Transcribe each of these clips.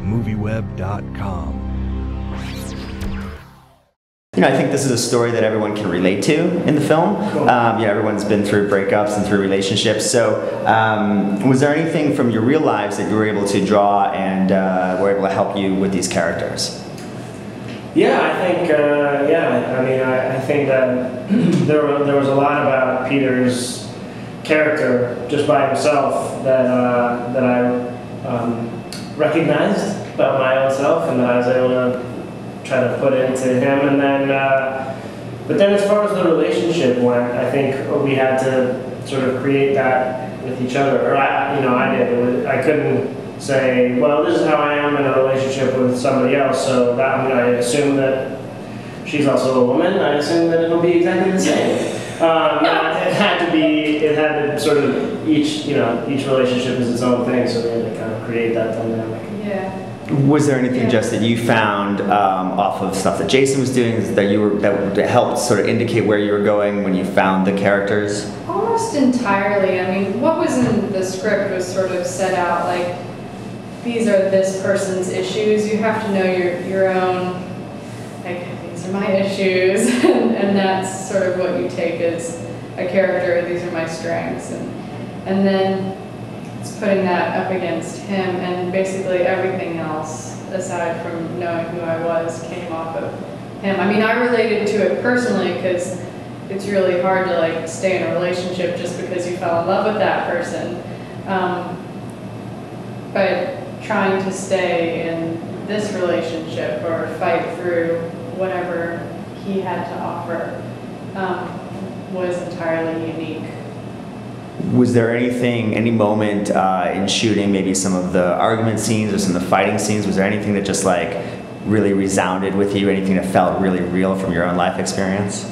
MovieWeb.com. You know, I think this is a story that everyone can relate to in the film. Cool. You know, everyone's been through breakups and through relationships. So, was there anything from your real lives that you were able to draw and were able to help you with these characters? Yeah, I think, I think that there was a lot about Peter's character just by himself that I recognized about my own self, and that I was able to try to put into him. And then, but then as far as the relationship went, I think we had to sort of create that with each other, or I did. I couldn't say, well, this is how I am in a relationship with somebody else, so that I assume that she's also a woman. I assume that it'll be exactly the same. It had to sort of each relationship is its own thing, so we had to kind of create that dynamic. Yeah. Was there anything, Jess, that you found off of stuff that Jason was doing that helped sort of indicate where you were going when you found the characters? Almost entirely. I mean, what was in the script was sort of set out like, these are this person's issues. You have to know your own, like, these are my issues, and that's sort of what you take as a character. These are my strengths, and then it's putting that up against him, and basically everything else aside from knowing who I was came off of him. I mean, I related to it personally because it's really hard to like stay in a relationship just because you fell in love with that person. But trying to stay in this relationship or fight through whatever he had to offer was entirely unique. Was there any moment in shooting maybe some of the argument scenes or some of the fighting scenes, was there anything that just like really resounded with you, anything that felt really real from your own life experience?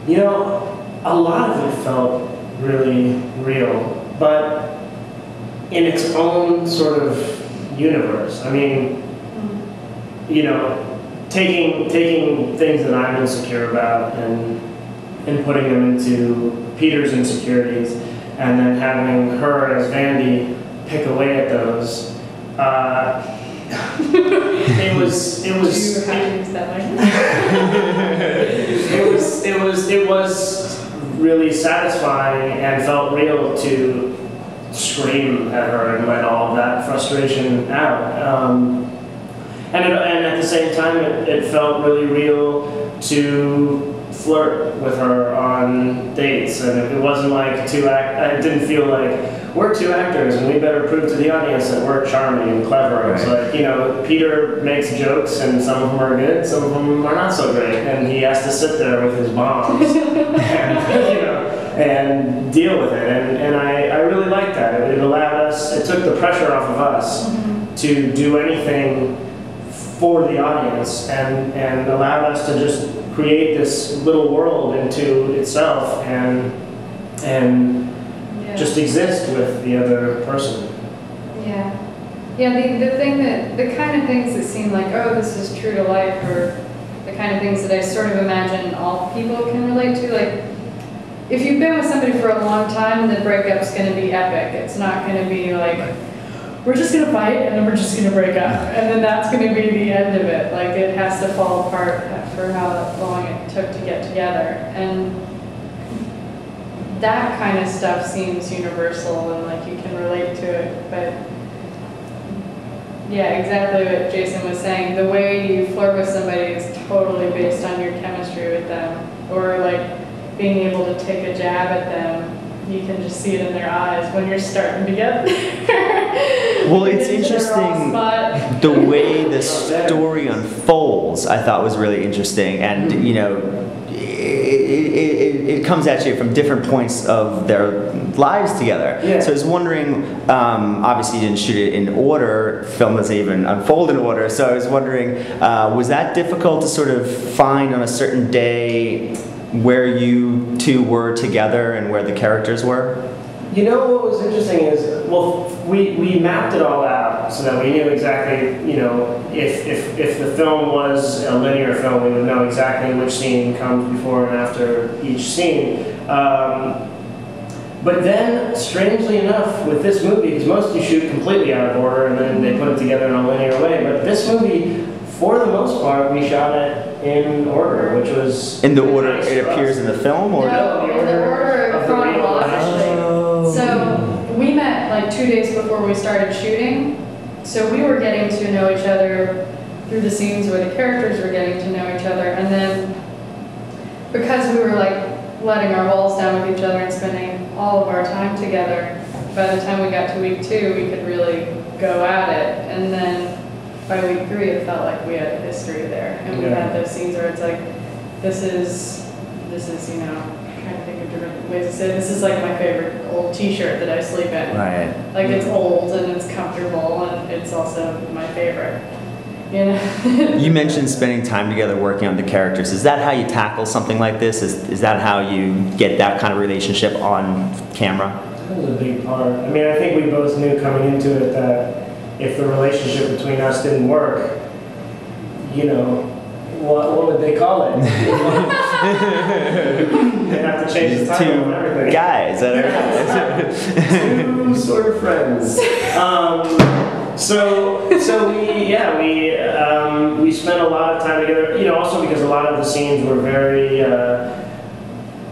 You know, a lot of it felt really real, but in its own sort of universe. I mean, you know, taking things that I'm insecure about and putting them into Peter's insecurities, and then having her as Vandy pick away at those. It was really satisfying and felt real to scream at her and let all of that frustration out. And at the same time, it felt really real to flirt with her on dates, and it wasn't like it didn't feel like we're two actors and we better prove to the audience that we're charming and clever. It's like, you know, Peter makes jokes and some of them are good, some of them are not so great, and he has to sit there with his bombs and deal with it, and I really liked that. It allowed us, it took the pressure off of us to do anything for the audience, and allowed us to just create this little world into itself and just exist with the other person. Yeah. Yeah, the kind of things that seem like, oh, this is true to life, or the kind of things that I sort of imagine all people can relate to, like, if you've been with somebody for a long time, the breakup's going to be epic. It's not going to be like, we're just going to fight and then we're just going to break up, and then that's going to be the end of it. Like, it has to fall apart for how long it took to get together. And that kind of stuff seems universal and like you can relate to it. But yeah, exactly what Jason was saying. The way you flirt with somebody is totally based on your chemistry with them, or like being able to take a jab at them. You can just see it in their eyes when you're starting to get there. Well, it's interesting the way the story unfolds. I thought was really interesting, and you know, it comes at you from different points of their lives together. Yeah. So I was wondering, obviously you didn't shoot it in order. Film doesn't even unfold in order. So I was wondering, was that difficult to sort of find on a certain day where you two were together and where the characters were? You know, what was interesting is, well, we mapped it all out so that we knew exactly, you know, if the film was a linear film, we would know exactly which scene comes before and after each scene. But then, strangely enough, with this movie, because most you shoot completely out of order and then they put it together in a linear way, but this movie, for the most part, we shot it in order, which was In the order nice it for appears us. in the film, or No, in the order of the real chronologically. So we met like 2 days before we started shooting. So we were getting to know each other through the scenes where the characters were getting to know each other. And then because we were like letting our walls down with each other and spending all of our time together, by the time we got to week 2, we could really go at it. And then by week 3, it felt like we had a history there. And we had those scenes where it's like, this is, you know, I'm trying to think of different ways to say it. This is like my favorite old t-shirt that I sleep in. right? Like it's old and it's comfortable and it's also my favorite. You know? You mentioned spending time together working on the characters. Is that how you tackle something like this? Is that how you get that kind of relationship on camera? That was a big part. I mean, I think we both knew coming into it that if the relationship between us didn't work, you know, what would they call it? They'd have to change the title and everything. Guys that are Two sort of friends. So we spent a lot of time together. You know, also because a lot of the scenes were very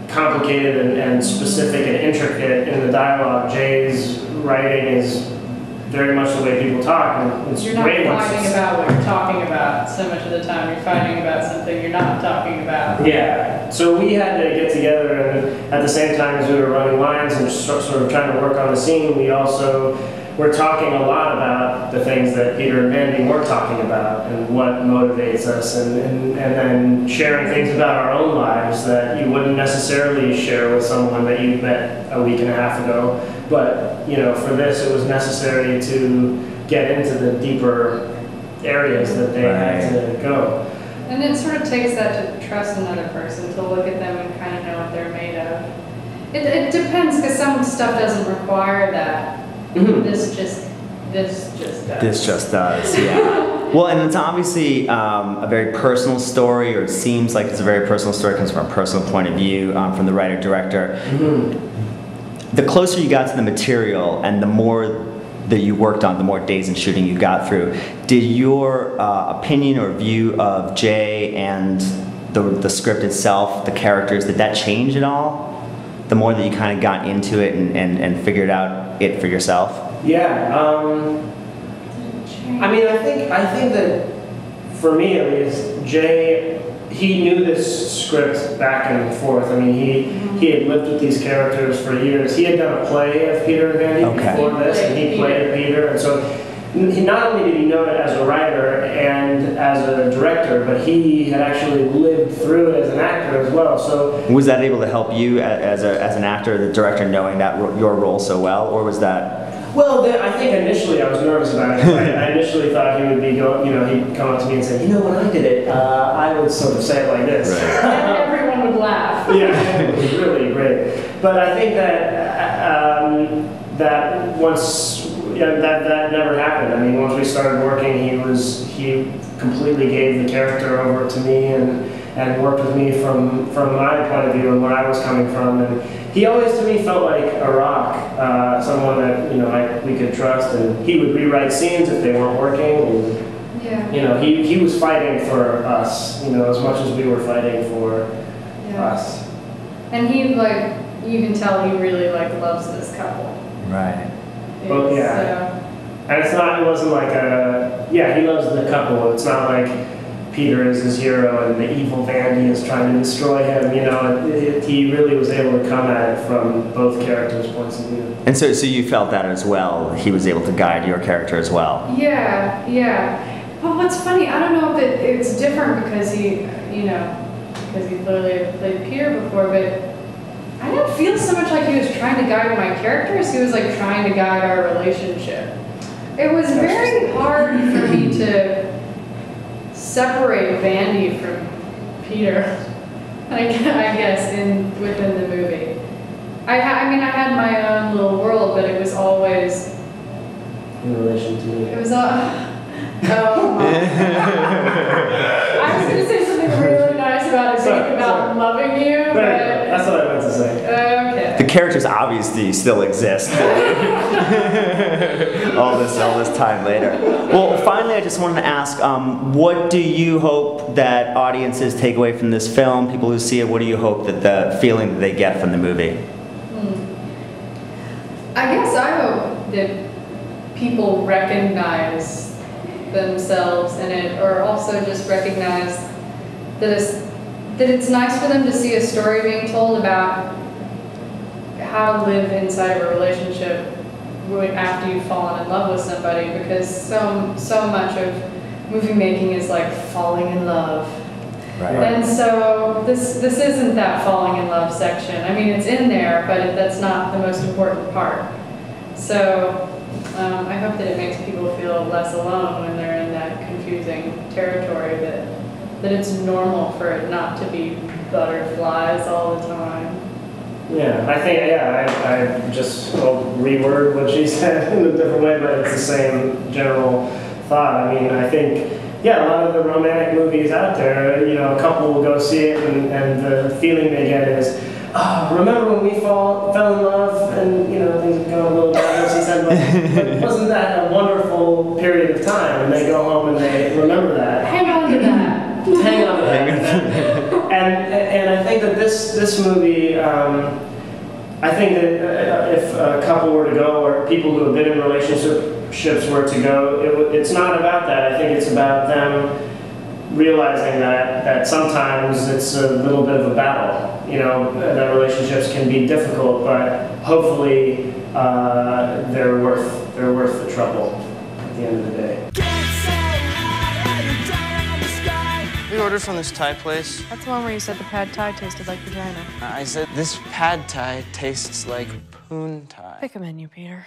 complicated and specific and intricate in the dialogue. Jay's writing is very much the way people talk. And it's You're not way more fighting about what you're talking about so much of the time. You're fighting about something you're not talking about. Yeah. So we had to get together, and at the same time as we were running lines and sort of trying to work on the scene, we also were talking a lot about the things that Peter and Vandy weren't talking about and what motivates us, and then sharing things about our own lives that you wouldn't necessarily share with someone that you met a week and a half ago. But, you know, for this, it was necessary to get into the deeper areas that they had to go. And it sort of takes that to trust another person, to look at them and kind of know what they're made of. It depends, because some stuff doesn't require that. Mm-hmm. This just does. This just does, yeah. Well, and it's obviously a very personal story, or it seems like it's a very personal story. It comes from a personal point of view from the writer-director. Mm-hmm. The closer you got to the material and the more that you worked on, the more days in shooting you got through, did your opinion or view of Jay and the script itself, the characters, did that change at all? The more that you kind of got into it and figured out it for yourself? Yeah. I mean, I think that for me at least, Jay, he knew this script back and forth. I mean, he had lived with these characters for years. He had done a play of Peter and Vandy before this, and he played Peter. And so he not only did he know it as a writer and as a director, but he had actually lived through it as an actor as well. So was that able to help you as an actor, the director, knowing that your role so well, or was that? Well, I think initially I was nervous about it. I initially thought he would be going, you know, he'd come up to me and say, you know, when I did it, I would sort of say it like this. Right. And everyone would laugh. Yeah, it was really great. But I think that once, that never happened. I mean, once we started working, he completely gave the character over to me and worked with me from my point of view and where I was coming from. And he always, to me, felt like a rock, someone that, you know, we could trust. And he would rewrite scenes if they weren't working. And, Yeah. you know, he was fighting for us, you know, as much as we were fighting for us. And he, like, you can tell he really, like, loves this couple. Right. Well, yeah. So, And it wasn't like he loves the couple. It's not like Peter is his hero and the evil Vandy is trying to destroy him, you know. He really was able to come at it from both characters' points of view. And so you felt that as well. He was able to guide your character as well. yeah. Well, what's funny, I don't know if it's different because he clearly played Peter before, but I didn't feel so much like he was trying to guide my characters. He was like trying to guide our relationship. It was very hard for me to separate Vandy from Peter, I guess, within the movie. I had my own little world, but it was always In relation to you. it was all. Oh my. I was going to say something really nice about it, about loving you, but That's what I meant to say. okay. The characters obviously still exist. all this time later. Well, finally, I just wanted to ask, what do you hope that audiences take away from this film? People who see it, what do you hope that the feeling that they get from the movie? I guess I hope that people recognize themselves in it, or also just recognize that it's nice for them to see a story being told about how to live inside of a relationship after you've fallen in love with somebody, because so much of movie making is like falling in love. Right. And so this isn't that falling in love section. I mean, it's in there, but that's not the most important part. So I hope that it makes people feel less alone when they're in that confusing territory, that it's normal for it not to be butterflies all the time. Yeah, I think, I just will reword what she said in a different way, but it's the same general thought. I mean, I think, a lot of the romantic movies out there, a couple will go see it, and the feeling they get is, oh, remember when we fell in love, and, things have gone a little downhill since then, but wasn't that a wonderful period of time? And they go home and they remember that. Hang on to that. Hang on to that. And I think that this movie, I think that if a couple were to go, or people who have been in relationships were to go, it's not about that. I think it's about them realizing that sometimes it's a little bit of a battle. That relationships can be difficult, but hopefully they're worth the trouble at the end of the day. We ordered from this Thai place. That's the one where you said the pad Thai tasted like vagina. I said this pad Thai tastes like poon Thai. Pick a menu, Peter.